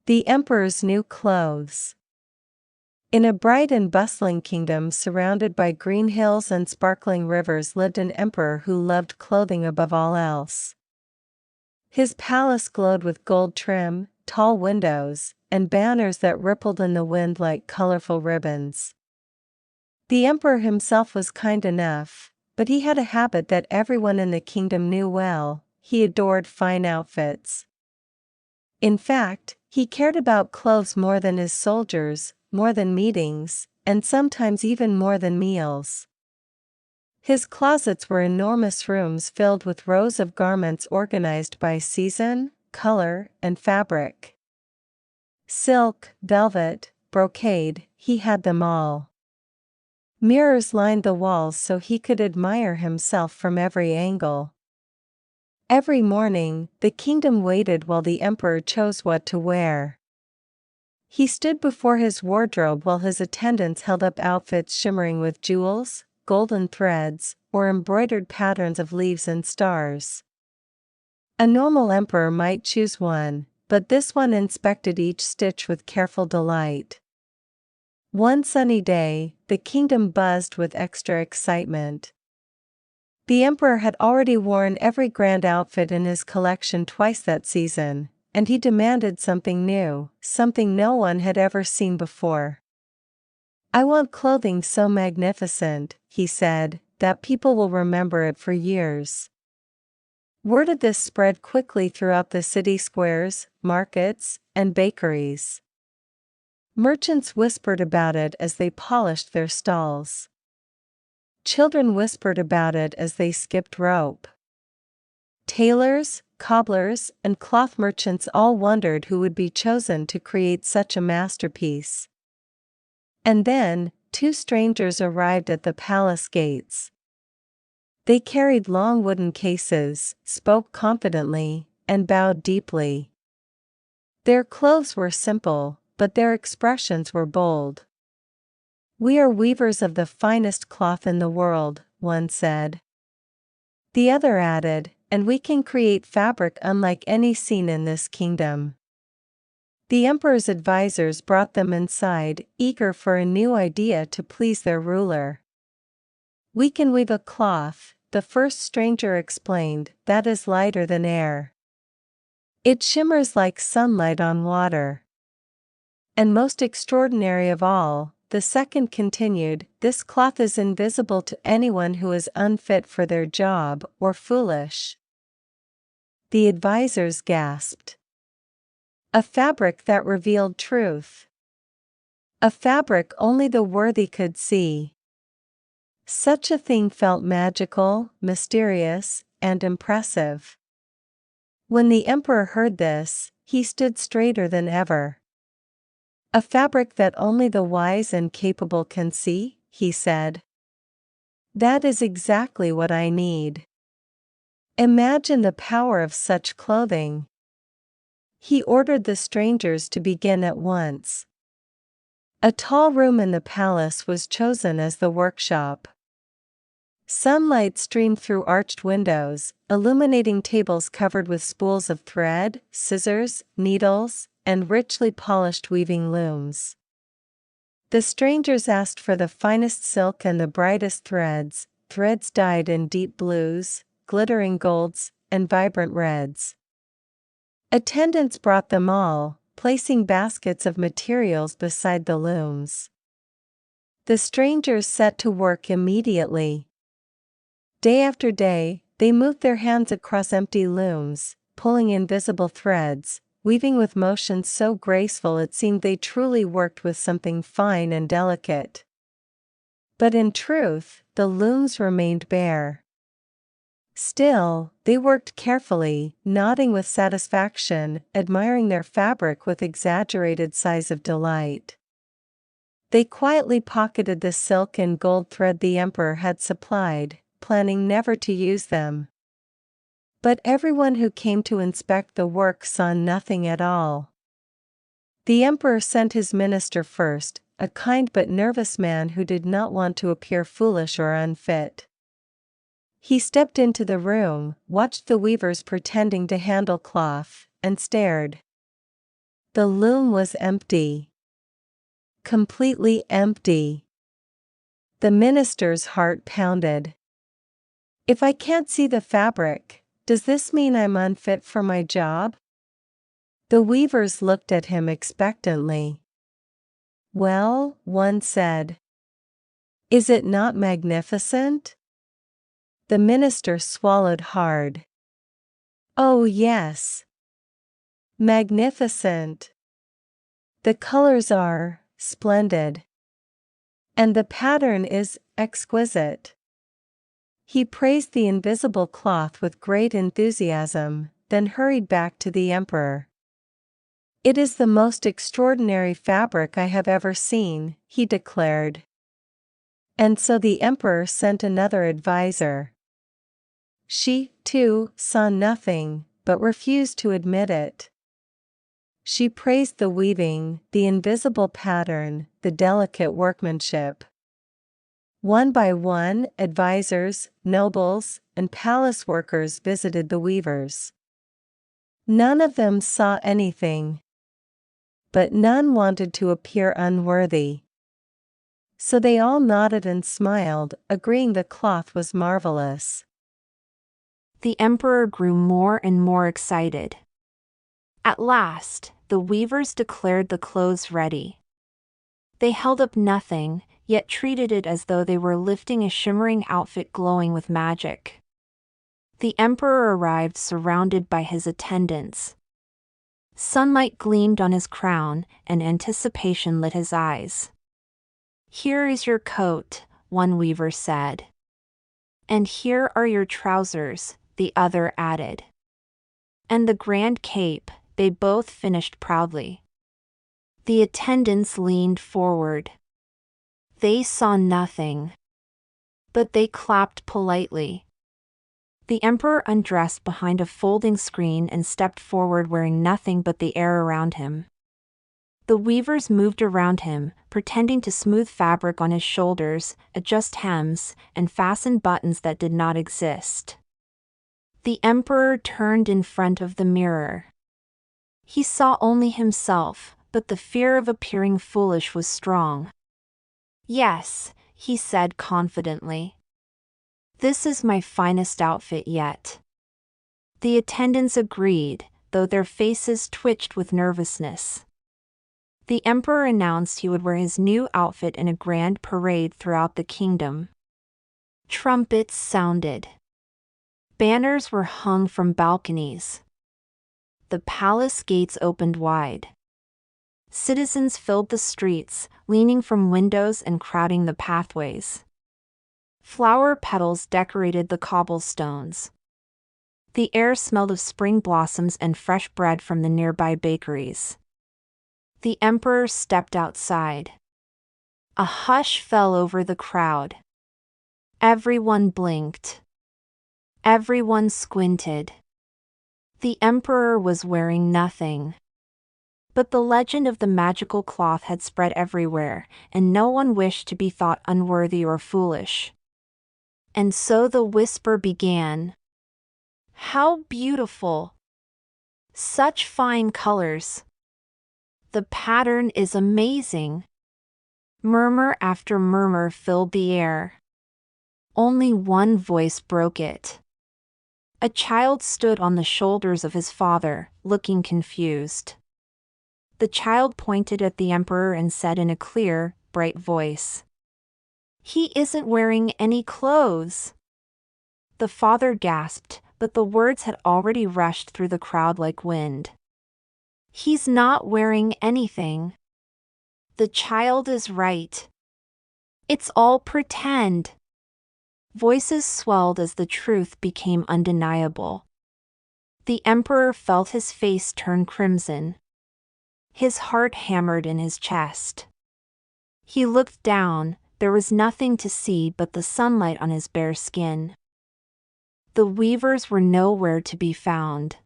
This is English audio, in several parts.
The emperor's new clothes. In a bright and bustling kingdom surrounded by green hills and sparkling rivers lived an emperor who loved clothing above all else. His palace glowed with gold trim, tall windows, and banners that rippled in the wind like colorful ribbons. The emperor himself was kind enough, but he had a habit that everyone in the kingdom knew well: he adored fine outfits. In fact, he cared about clothes more than his soldiers, more than meetings, and sometimes even more than meals. His closets were enormous rooms filled with rows of garments organized by season, color, and fabric. Silk, velvet, brocade, he had them all. Mirrors lined the walls so he could admire himself from every angle. Every morning, the kingdom waited while the emperor chose what to wear. He stood before his wardrobe while his attendants held up outfits shimmering with jewels, golden threads, or embroidered patterns of leaves and stars. A normal emperor might choose one, but this one inspected each stitch with careful delight. One sunny day, the kingdom buzzed with extra excitement. The emperor had already worn every grand outfit in his collection twice that season, and he demanded something new, something no one had ever seen before. "I want clothing so magnificent," he said, "that people will remember it for years." Word of this spread quickly throughout the city squares, markets, and bakeries. Merchants whispered about it as they polished their stalls. Children whispered about it as they skipped rope. Tailors, cobblers, and cloth merchants all wondered who would be chosen to create such a masterpiece. And then, two strangers arrived at the palace gates. They carried long wooden cases, spoke confidently, and bowed deeply. Their clothes were simple, but their expressions were bold. "We are weavers of the finest cloth in the world," one said. The other added, "and we can create fabric unlike any seen in this kingdom." The emperor's advisors brought them inside, eager for a new idea to please their ruler. "We can weave a cloth," the first stranger explained, "that is lighter than air. It shimmers like sunlight on water. And most extraordinary of all," the second continued, "this cloth is invisible to anyone who is unfit for their job or foolish." The advisors gasped. A fabric that revealed truth. A fabric only the worthy could see. Such a thing felt magical, mysterious, and impressive. When the emperor heard this, he stood straighter than ever. "A fabric that only the wise and capable can see," he said. "That is exactly what I need. Imagine the power of such clothing." He ordered the strangers to begin at once. A tall room in the palace was chosen as the workshop. Sunlight streamed through arched windows, illuminating tables covered with spools of thread, scissors, needles, and richly polished weaving looms. The strangers asked for the finest silk and the brightest threads, threads dyed in deep blues, glittering golds, and vibrant reds. Attendants brought them all, placing baskets of materials beside the looms. The strangers set to work immediately. Day after day, they moved their hands across empty looms, pulling invisible threads, weaving with motions so graceful it seemed they truly worked with something fine and delicate. But in truth, the looms remained bare. Still, they worked carefully, nodding with satisfaction, admiring their fabric with exaggerated sighs of delight. They quietly pocketed the silk and gold thread the emperor had supplied, planning never to use them. But everyone who came to inspect the work saw nothing at all. The emperor sent his minister first, a kind but nervous man who did not want to appear foolish or unfit. He stepped into the room, watched the weavers pretending to handle cloth, and stared. The loom was empty. Completely empty. The minister's heart pounded. If I can't see the fabric, does this mean I'm unfit for my job? The weavers looked at him expectantly. Well, one said. Is it not magnificent? The minister swallowed hard. Oh yes. Magnificent. The colors are splendid. And the pattern is exquisite. He praised the invisible cloth with great enthusiasm, then hurried back to the emperor. It is the most extraordinary fabric I have ever seen, he declared. And so the emperor sent another advisor. She, too, saw nothing, but refused to admit it. She praised the weaving, the invisible pattern, the delicate workmanship. One by one, advisors, nobles, and palace workers visited the weavers. None of them saw anything. But none wanted to appear unworthy. So they all nodded and smiled, agreeing the cloth was marvelous. The emperor grew more and more excited. At last, the weavers declared the clothes ready. They held up nothing, yet treated it as though they were lifting a shimmering outfit glowing with magic. The emperor arrived surrounded by his attendants. Sunlight gleamed on his crown, and anticipation lit his eyes. Here is your coat, one weaver said. And here are your trousers, the other added. And the grand cape, they both finished proudly. The attendants leaned forward. They saw nothing. But they clapped politely. The emperor undressed behind a folding screen and stepped forward wearing nothing but the air around him. The weavers moved around him, pretending to smooth fabric on his shoulders, adjust hems, and fasten buttons that did not exist. The emperor turned in front of the mirror. He saw only himself, but the fear of appearing foolish was strong. Yes, he said confidently. This is my finest outfit yet. The attendants agreed, though their faces twitched with nervousness. The emperor announced he would wear his new outfit in a grand parade throughout the kingdom. Trumpets sounded. Banners were hung from balconies. The palace gates opened wide. Citizens filled the streets, leaning from windows and crowding the pathways. Flower petals decorated the cobblestones. The air smelled of spring blossoms and fresh bread from the nearby bakeries. The emperor stepped outside. A hush fell over the crowd. Everyone blinked. Everyone squinted. The emperor was wearing nothing. But the legend of the magical cloth had spread everywhere, and no one wished to be thought unworthy or foolish. And so the whisper began. How beautiful! Such fine colors! The pattern is amazing! Murmur after murmur filled the air. Only one voice broke it. A child stood on the shoulders of his father, looking confused. The child pointed at the emperor and said in a clear, bright voice, "He isn't wearing any clothes." The father gasped, but the words had already rushed through the crowd like wind. He's not wearing anything. The child is right. It's all pretend. Voices swelled as the truth became undeniable. The emperor felt his face turn crimson. His heart hammered in his chest. He looked down. There was nothing to see but the sunlight on his bare skin. The weavers were nowhere to be found.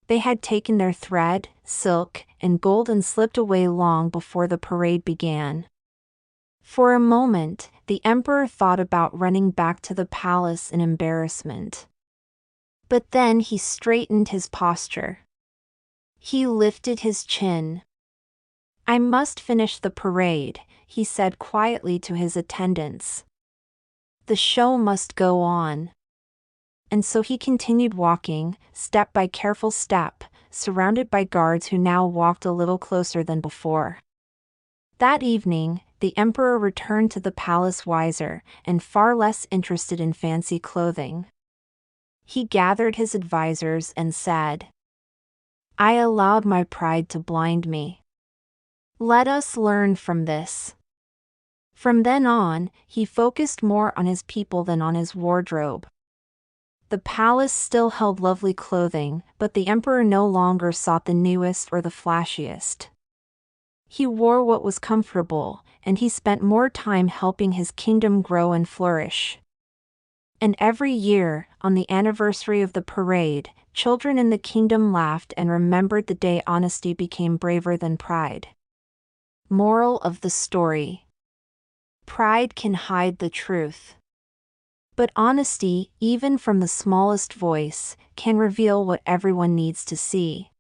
They had taken their thread, silk, and gold and slipped away long before the parade began. For a moment, the emperor thought about running back to the palace in embarrassment. But then he straightened his posture. He lifted his chin. "I must finish the parade," he said quietly to his attendants. "The show must go on." And so he continued walking, step by careful step, surrounded by guards who now walked a little closer than before. That evening, the emperor returned to the palace wiser and far less interested in fancy clothing. He gathered his advisors and said, "I allowed my pride to blind me. Let us learn from this." From then on, he focused more on his people than on his wardrobe. The palace still held lovely clothing, but the emperor no longer sought the newest or the flashiest. He wore what was comfortable, and he spent more time helping his kingdom grow and flourish. And every year, on the anniversary of the parade, children in the kingdom laughed and remembered the day honesty became braver than pride. Moral of the story: pride can hide the truth. But honesty, even from the smallest voice, can reveal what everyone needs to see.